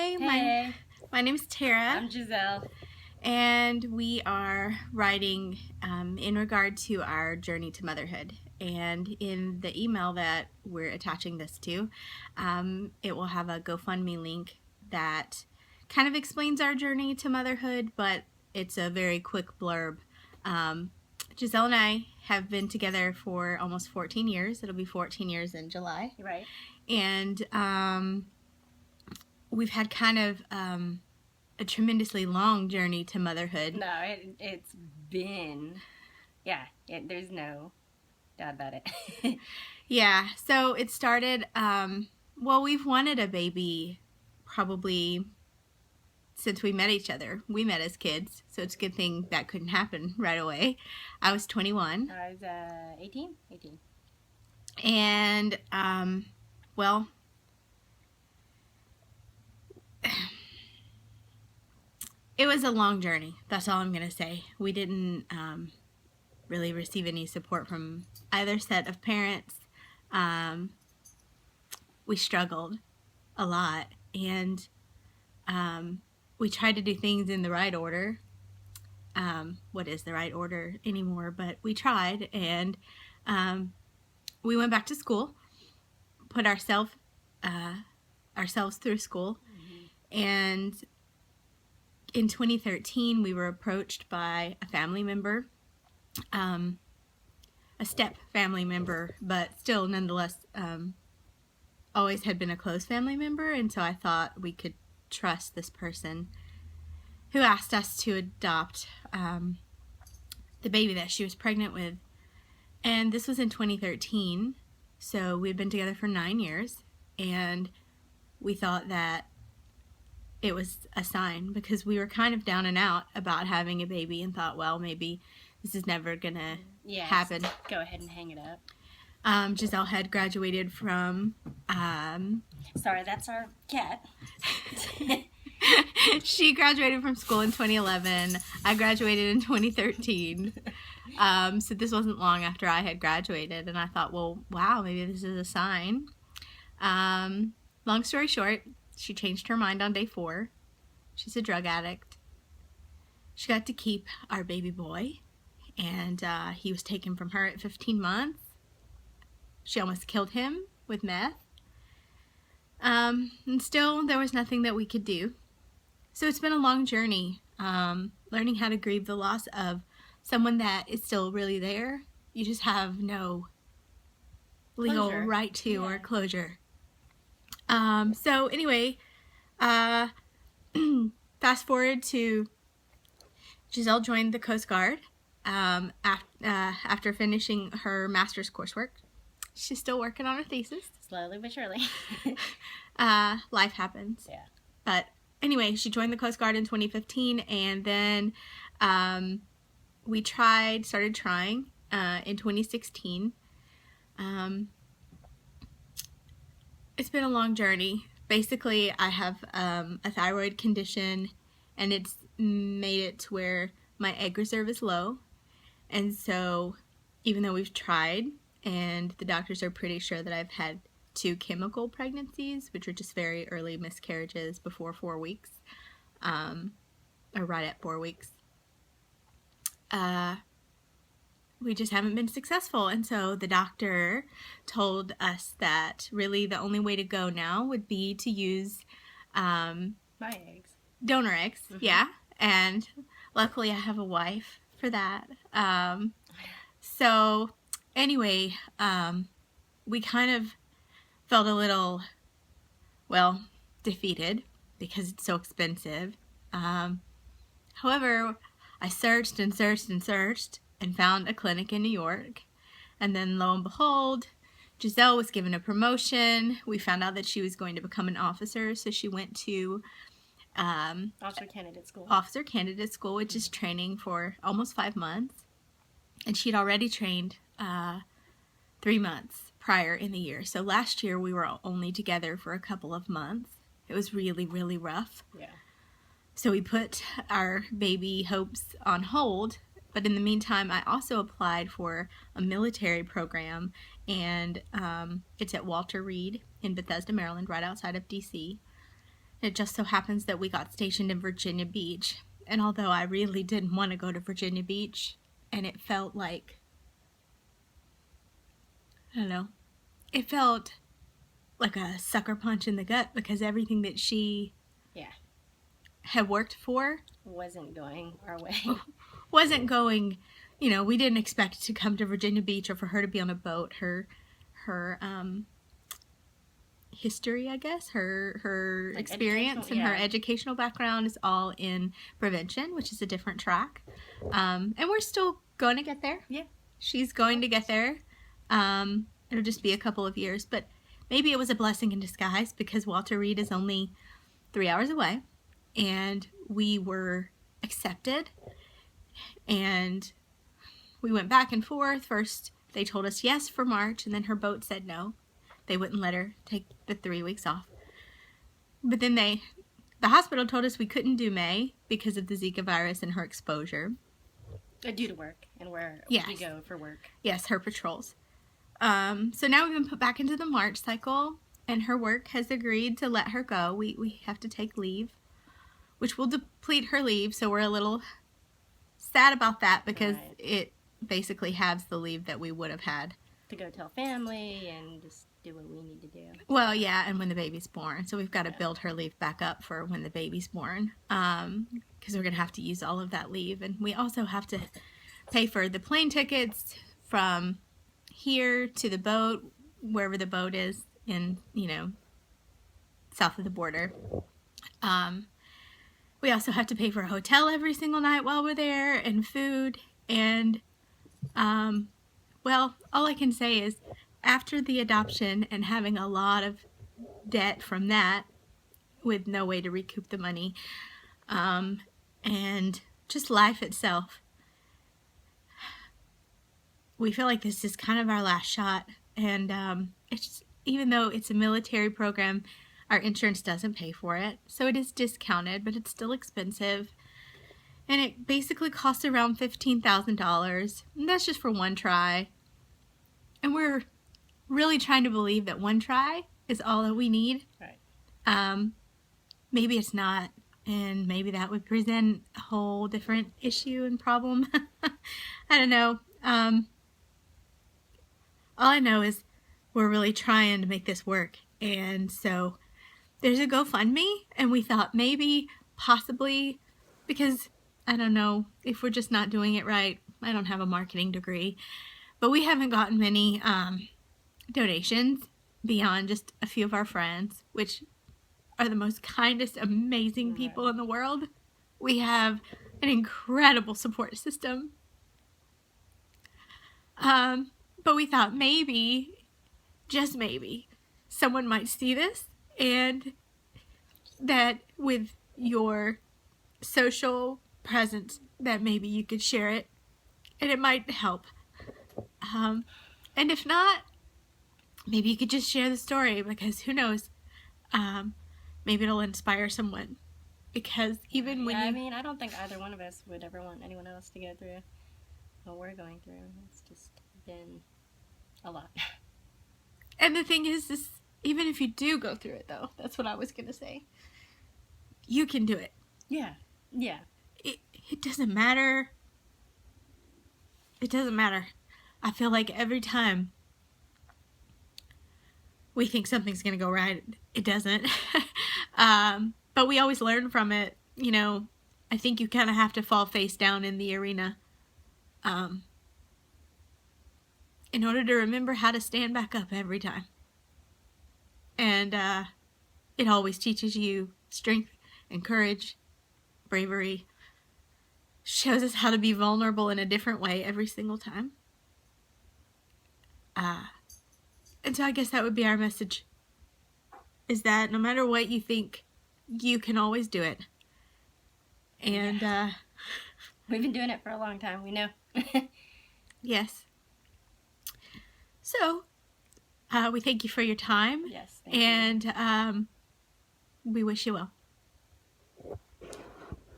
Hey. My name is Tara. I'm Giselle. And we are writing in regard to our journey to motherhood. And in the email that we're attaching this to, it will have a GoFundMe link that kind of explains our journey to motherhood, but it's a very quick blurb. Giselle and I have been together for almost 14 years. It'll be 14 years in July. Right. And we've had kind of a tremendously long journey to motherhood. No, it's been, there's no doubt about it. Yeah, so it started, we've wanted a baby probably since we met each other. We met as kids, so it's a good thing that couldn't happen right away. I was 21. I was 18. And, it was a long journey. That's all I'm going to say. We didn't really receive any support from either set of parents. We struggled a lot, and we tried to do things in the right order. What is the right order anymore? But we tried, and we went back to school, put ourselves through school, and in 2013, we were approached by a family member, a step family member, but still nonetheless always had been a close family member, and so I thought we could trust this person who asked us to adopt the baby that she was pregnant with. And this was in 2013, so we'd been together for 9 years, and we thought that it was a sign, because we were kind of down and out about having a baby and thought, well, maybe this is never gonna happen. Go ahead and hang it up. Giselle had graduated from sorry, that's our cat. She graduated from school in 2011. I graduated in 2013. So this wasn't long after I had graduated, and I thought, well, wow, maybe this is a sign. Long story short, she changed her mind on day 4. She's a drug addict. She got to keep our baby boy, and he was taken from her at 15 months. She almost killed him with meth. And still, there was nothing that we could do. So it's been a long journey, learning how to grieve the loss of someone that is still really there. You just have no legal right to or closure. So anyway, fast forward to Giselle joined the Coast Guard after finishing her master's coursework. She's still working on her thesis. Slowly but surely. Life happens. Yeah. But anyway, she joined the Coast Guard in 2015, and then we started trying in 2016. It's been a long journey. Basically, I have a thyroid condition, and it's made it to where my egg reserve is low. And so, even though we've tried, and the doctors are pretty sure that I've had 2 chemical pregnancies, which are just very early miscarriages before 4 weeks, or right at 4 weeks, we just haven't been successful. And so the doctor told us that really the only way to go now would be to use my eggs. Donor eggs. Yeah. And luckily I have a wife for that. So anyway, we kind of felt a little, defeated because it's so expensive. However, I searched and searched and searched and found a clinic in New York. And then lo and behold, Giselle was given a promotion. We found out that she was going to become an officer, so she went to Officer Candidate School. Officer Candidate School, which is training for almost 5 months. And she'd already trained 3 months prior in the year. So last year we were only together for a couple of months. It was really, really rough. Yeah. So we put our baby hopes on hold. But in the meantime, I also applied for a military program, and it's at Walter Reed in Bethesda, Maryland, right outside of D.C. It just so happens that we got stationed in Virginia Beach. And although I really didn't want to go to Virginia Beach, and it felt like, I don't know, it felt like a sucker punch in the gut because everything that she had worked for wasn't going our way. Wasn't going, we didn't expect to come to Virginia Beach or for her to be on a boat. Her history, I guess, her like experience and her educational background is all in prevention, which is a different track. And we're still going to get there. Yeah. She's going to get there. It'll just be a couple of years, but maybe it was a blessing in disguise because Walter Reed is only 3 hours away and we were accepted and we went back and forth. First, they told us yes for March and then her boat said no. They wouldn't let her take the 3 weeks off. But then the hospital told us we couldn't do May because of the Zika virus and her exposure. Due to work and where we go for work. Yes, her patrols. So now we've been put back into the March cycle and her work has agreed to let her go. We have to take leave, which will deplete her leave. So we're a little sad about that because it basically halves the leave that we would have had. To go tell family and just do what we need to do. Well, yeah, and when the baby's born. So we've got to build her leave back up for when the baby's born because we're going to have to use all of that leave. And we also have to pay for the plane tickets from here to the boat, wherever the boat is in, south of the border. We also have to pay for a hotel every single night while we're there and food. And, well, all I can say is after the adoption and having a lot of debt from that with no way to recoup the money, and just life itself, we feel like this is kind of our last shot. And it's even though it's a military program, our insurance doesn't pay for it. So it is discounted, but it's still expensive. And it basically costs around $15,000. And that's just for one try. And we're really trying to believe that one try is all that we need. Right. Maybe it's not. And maybe that would present a whole different issue and problem. I don't know. All I know is we're really trying to make this work. And so there's a GoFundMe. And we thought maybe, possibly, because I don't know if we're just not doing it right. I don't have a marketing degree. But we haven't gotten many donations beyond just a few of our friends, which are the most kindest, amazing people in the world. We have an incredible support system. But we thought maybe, just maybe, someone might see this and that with your social presence that maybe you could share it and it might help. And if not, maybe you could just share the story because who knows, maybe it'll inspire someone. Because even when I don't think either one of us would ever want anyone else to go through what we're going through. It's just been a lot. And the thing is, even if you do go through it, though, that's what I was going to say. You can do it. Yeah. Yeah. It doesn't matter. It doesn't matter. I feel like every time we think something's going to go right, it doesn't. But we always learn from it. I think you kind of have to fall face down in the arena in order to remember how to stand back up every time. And it always teaches you strength and courage, bravery, shows us how to be vulnerable in a different way every single time. And so I guess that would be our message, is that no matter what you think, you can always do it. And we've been doing it for a long time, we know. Yes. So, we thank you for your time. Yes, thank you. And we wish you well.